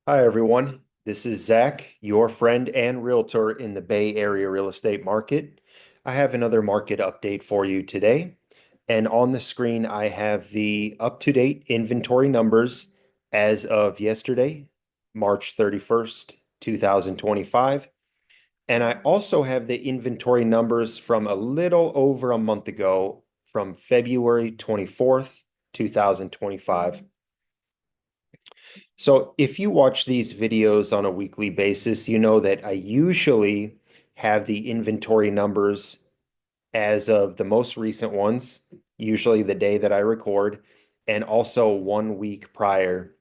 Hi, everyone. This is Zach, your friend and realtor in the Bay Area real estate market. I have another market update for you today. And on the screen, I have the up-to-date inventory numbers as of yesterday, March 31st, 2025. And I also have the inventory numbers from a little over a month ago, from February 24th, 2025. So if you watch these videos on a weekly basis, you know that I usually have the inventory numbers as of the most recent ones, usually the day that I record, and also 1 week prior.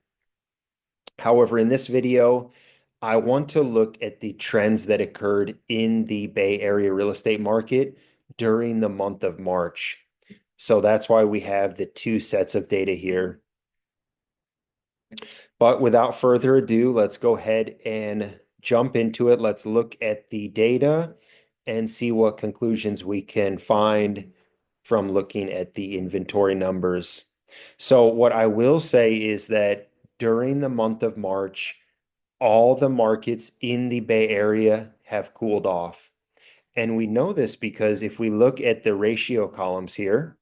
However, in this video, I want to look at the trends that occurred in the Bay Area real estate market during the month of March. So that's why we have the two sets of data here. But without further ado, let's go ahead and jump into it. Let's look at the data and see what conclusions we can find from looking at the inventory numbers. So what I will say is that during the month of March, all the markets in the Bay Area have cooled off. And we know this because if we look at the ratio columns here,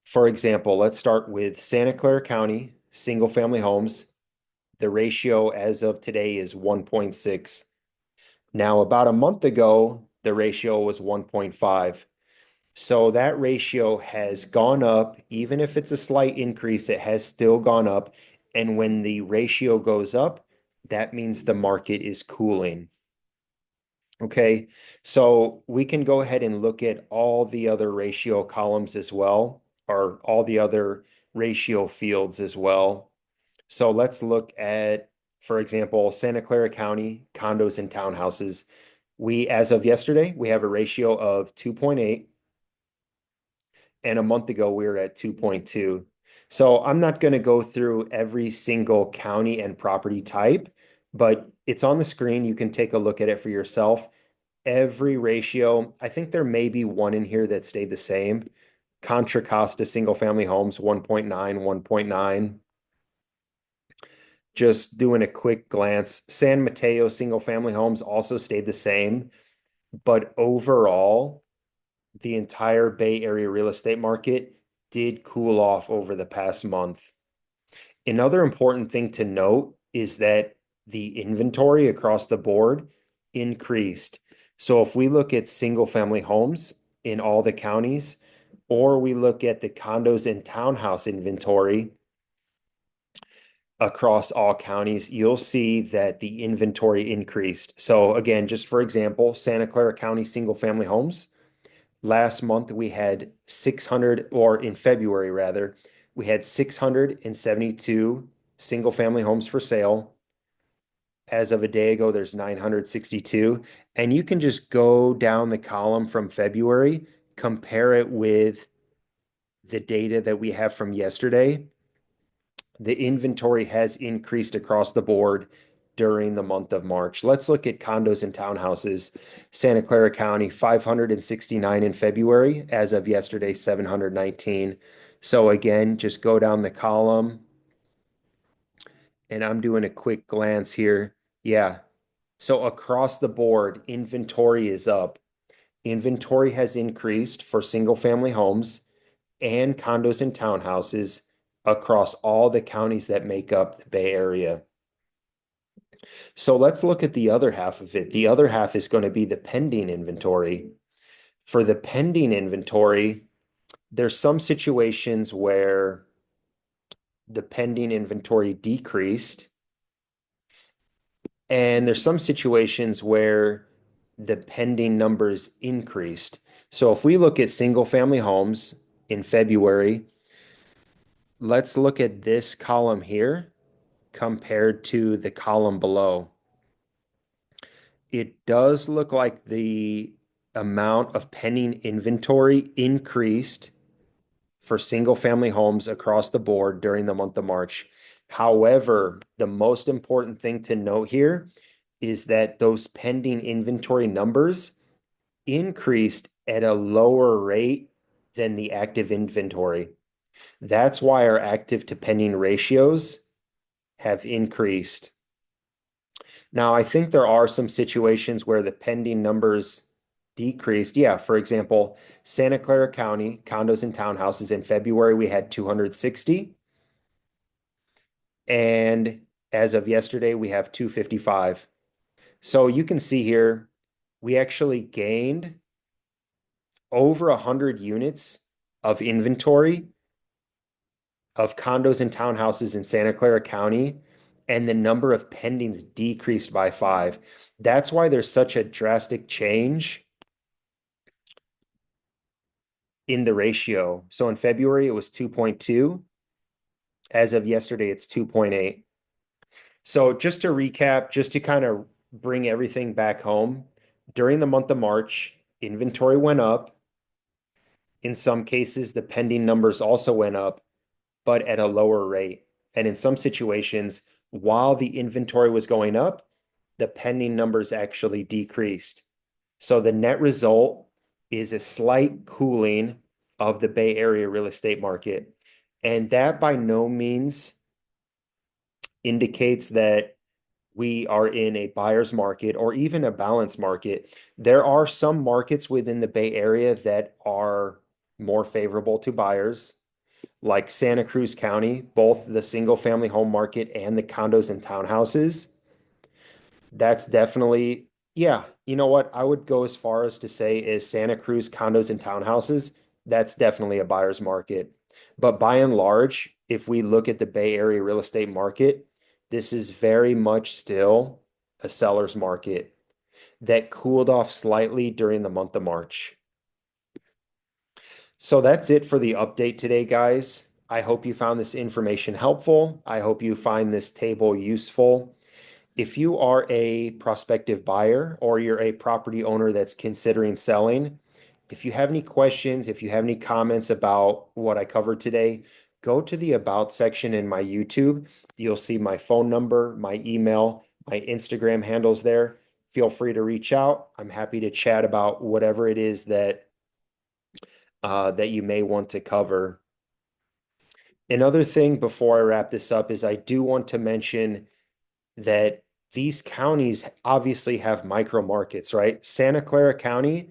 for example, let's start with Santa Clara County, single family homes. The ratio as of today is 1.6. Now, about a month ago, the ratio was 1.5. So that ratio has gone up. Even if it's a slight increase, it has still gone up. And when the ratio goes up, that means the market is cooling. Okay, so we can go ahead and look at all the other ratio columns as well, or all the other ratio fields as well. So let's look at, for example, Santa Clara County condos and townhouses. As of yesterday, we have a ratio of 2.8, and a month ago we were at 2.2. So I'm not going to go through every single county and property type, but it's on the screen. You can take a look at it for yourself. Every ratio, I think there may be one in here that stayed the same. Contra Costa single family homes, 1.9, 1.9. Just doing a quick glance, San Mateo single family homes also stayed the same, but overall, the entire Bay Area real estate market did cool off over the past month. Another important thing to note is that the inventory across the board increased. So if we look at single family homes in all the counties, or we look at the condos and townhouse inventory across all counties, you'll see that the inventory increased. So again, just for example, Santa Clara County single family homes. Last month we had 600, or in February rather, we had 672 single family homes for sale. As of a day ago, there's 962. And you can just go down the column from February, compare it with the data that we have from yesterday. The inventory has increased across the board during the month of March. Let's look at condos and townhouses. Santa Clara County, 569 in February. As of yesterday, 719. So again, just go down the column, and I'm doing a quick glance here. Yeah. So across the board, inventory is up. Inventory has increased for single family homes and condos and townhouses across all the counties that make up the Bay Area. So let's look at the other half of it. The other half is going to be the pending inventory. For the pending inventory, there's some situations where the pending inventory decreased, and there's some situations where the pending numbers increased. So if we look at single family homes in February, let's look at this column here compared to the column below. It does look like the amount of pending inventory increased for single family homes across the board during the month of March. However, the most important thing to note here is that those pending inventory numbers increased at a lower rate than the active inventory. That's why our active to pending ratios have increased. Now, I think there are some situations where the pending numbers decreased. Yeah, for example, Santa Clara County, condos and townhouses in February, we had 260. And as of yesterday, we have 255. So you can see here, we actually gained over 100 units of inventory of condos and townhouses in Santa Clara County, and the number of pendings decreased by 5. That's why there's such a drastic change in the ratio. So in February, it was 2.2. As of yesterday, it's 2.8. So just to recap, just to kind of bring everything back home, during the month of March, inventory went up. In some cases, the pending numbers also went up, but at a lower rate. And in some situations, while the inventory was going up, the pending numbers actually decreased. So the net result is a slight cooling of the Bay Area real estate market. And that by no means indicates that we are in a buyer's market or even a balanced market. There are some markets within the Bay Area that are more favorable to buyers, like Santa Cruz County, both the single family home market and the condos and townhouses. That's definitely, yeah, you know what? I would go as far as to say is Santa Cruz condos and townhouses, that's definitely a buyer's market. But by and large, if we look at the Bay Area real estate market, this is very much still a seller's market that cooled off slightly during the month of March. So that's it for the update today, guys. I hope you found this information helpful. I hope you find this table useful. If you are a prospective buyer or you're a property owner that's considering selling, if you have any questions, if you have any comments about what I covered today, go to the About section in my YouTube. You'll see my phone number, my email, my Instagram handles there. Feel free to reach out. I'm happy to chat about whatever it is that that you may want to cover. Another thing before I wrap this up is I do want to mention that these counties obviously have micro markets, right? Santa Clara County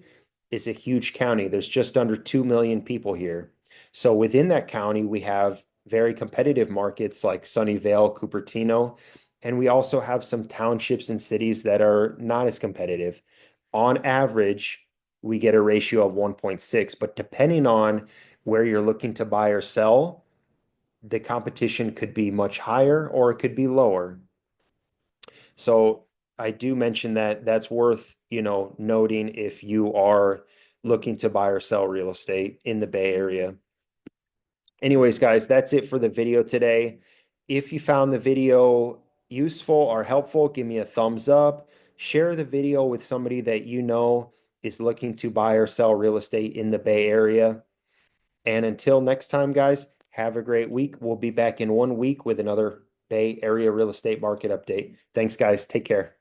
is a huge county. There's just under 2 million people here. So within that county, we have very competitive markets like Sunnyvale, Cupertino, and we also have some townships and cities that are not as competitive. On average, we get a ratio of 1.6, but depending on where you're looking to buy or sell, the competition could be much higher or it could be lower. So I do mention that that's worth, noting if you are looking to buy or sell real estate in the Bay Area. Anyways, guys, that's it for the video today. If you found the video useful or helpful, give me a thumbs up. Share the video with somebody that you know is looking to buy or sell real estate in the Bay Area. And until next time, guys, have a great week. We'll be back in 1 week with another Bay Area real estate market update. Thanks, guys. Take care.